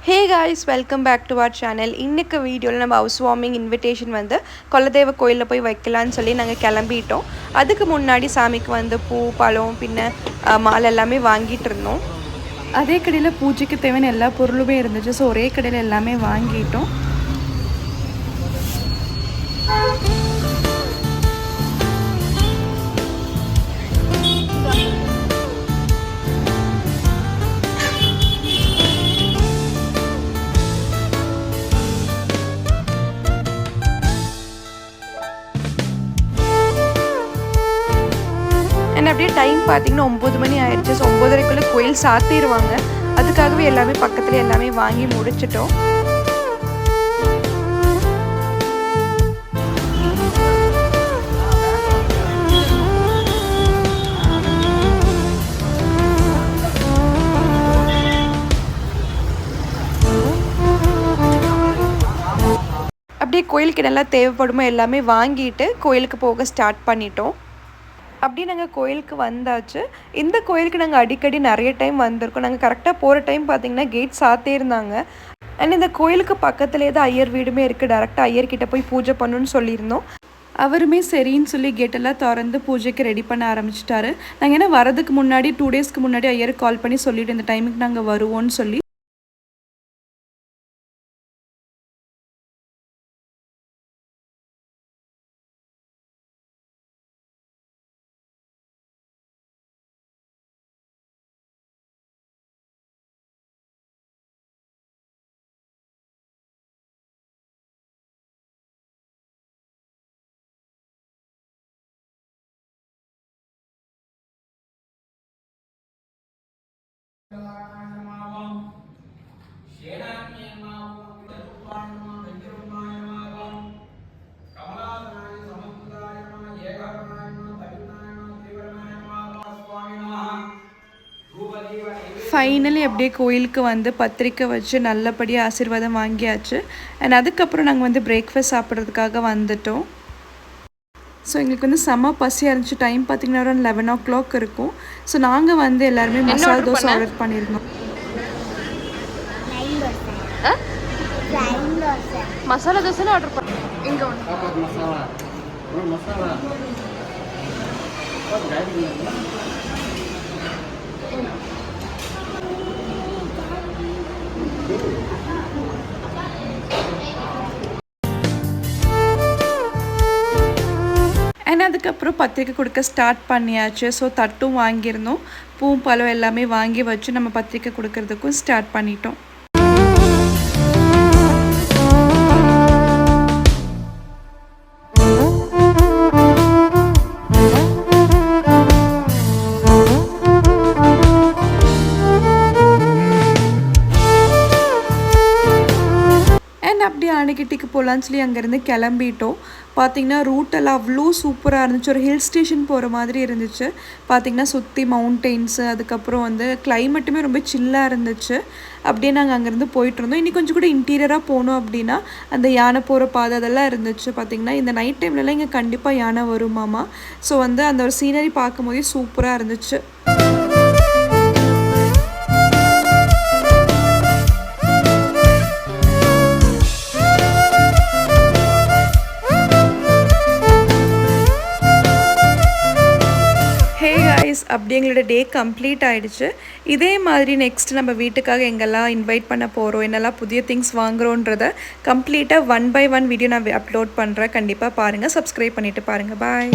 Hey guys, welcome back to our channel. இன்னைக்கு வீடியோவில் நம்ம ஹவுஸ் வார்மிங் இன்விடேஷன் வந்து கொலதெய்வ கோயிலில் போய் வைக்கலான்னு சொல்லி நாங்கள் கிளம்பிட்டோம். அதுக்கு முன்னாடி சாமிக்கு வந்து பூ பழம் பின்ன மாலை எல்லாமே வாங்கிட்டு இருந்தோம். அதே கடையில் பூஜைக்கு தேவையான எல்லா பொருளுமே இருந்துச்சு. ஸோ ஒரே கடையில் எல்லாமே வாங்கிட்டோம். அண்ட் அப்படியே டைம் பார்த்தீங்கன்னா 9 மணி ஆயிடுச்சு. ஸோ 9:30க்குள்ளே கோயில் சாத்திடுவாங்க. அதுக்காகவே எல்லாமே பக்கத்தில் எல்லாமே வாங்கி முடிச்சிட்டோம். அப்படியே கோயிலுக்கு நல்லா தேவைப்படுமோ எல்லாமே வாங்கிட்டு கோயிலுக்கு போக ஸ்டார்ட் பண்ணிட்டோம். அப்படியே நாங்கள் கோயிலுக்கு வந்தாச்சு. இந்த கோயிலுக்கு நாங்கள் அடிக்கடி நிறைய டைம் வந்திருக்கோம். நாங்கள் கரெக்டாக போகிற டைம் பார்த்திங்கன்னா கேட் சாத்தியிருந்தாங்க. அண்ட் இந்த கோயிலுக்கு பக்கத்துலேயே தான் ஐயர் வீடுமே இருக்குது. டேரெக்டாக ஐயர்கிட்ட போய் பூஜை பண்ணணுன்னு சொல்லியிருந்தோம். அவருமே சரின்னு சொல்லி கேட்டெல்லாம் திறந்து பூஜைக்கு ரெடி பண்ண ஆரம்பிச்சிட்டாரு. நாங்கள் ஏன்னா வரதுக்கு முன்னாடி 2 டேஸ்க்கு முன்னாடி ஐயருக்கு கால் பண்ணி சொல்லிவிட்டு இந்த டைமுக்கு நாங்கள் வருவோம்னு சொல்லி. ஃபைனலி அப்படியே கோயிலுக்கு வந்து பத்திரிக்கை வச்சு நல்லபடியாக ஆசீர்வாதம் வாங்கியாச்சு. அண்ட் அதுக்கப்புறம் நாங்கள் வந்து பிரேக்ஃபாஸ்ட் சாப்பிட்றதுக்காக வந்துட்டோம். ஸோ எங்களுக்கு வந்து செம்ம பசியாக இருந்துச்சு. டைம் பார்த்திங்கன்னா ஒரு 11 o'clock இருக்கும். ஸோ நாங்கள் வந்து எல்லாருமே மசாலா தோசை ஆர்டர் பண்ணியிருந்தோம். மசாலா தோசை ஆர்டர் பண்ண இங்கே அண்ட் அதுக்கப்புறம் பத்திரிக்கை கொடுக்க ஸ்டார்ட் பண்ணியாச்சு. ஸோ தட்டும் வாங்கியிருந்தோம். பூ பழம் எல்லாமே வாங்கி வச்சு நம்ம பத்திரிக்கை கொடுக்கறதுக்கும் ஸ்டார்ட் பண்ணிட்டோம். அப்படியே அணைக்கிட்டிக்கு போகலான்னு சொல்லி அங்கேருந்து கிளம்பிட்டோம். பார்த்திங்கன்னா ரூட்டெல்லாம் அவ்வளோ சூப்பராக இருந்துச்சு. ஒரு ஹில் ஸ்டேஷன் போகிற மாதிரி இருந்துச்சு. பார்த்திங்கன்னா சுற்றி மவுண்டெயின்ஸு, அதுக்கப்புறம் வந்து கிளைமேட்டுமே ரொம்ப சில்லாக இருந்துச்சு. அப்படியே நாங்கள் அங்கேருந்து போயிட்டுருந்தோம். இன்னி கொஞ்சம் கூட இன்டீரியராக போனோம் அப்படின்னா அந்த யானை போகிற பாதை அதெல்லாம் இருந்துச்சு. பார்த்திங்கன்னா இந்த நைட் டைம்லலாம் இங்கே கண்டிப்பாக யானை வருமாமா. ஸோ வந்து அந்த ஒரு சீனரி பார்க்கும்போதே சூப்பராக இருந்துச்சு. அப்படியே எங்களோட டே கம்ப்ளீட் ஆகிடுச்சு. இதே மாதிரி நெக்ஸ்ட் நம்ம வீட்டுக்காக எங்கெல்லாம் இன்வைட் பண்ண போகிறோம், என்னெல்லாம் புதிய திங்ஸ் வாங்குகிறோன்றத கம்ப்ளீட்டாக 1 by 1 வீடியோ நான் அப்லோட் பண்ணுறேன். கண்டிப்பாக பாருங்கள். சப்ஸ்கிரைப் பண்ணிவிட்டு பாருங்கள். பாய்.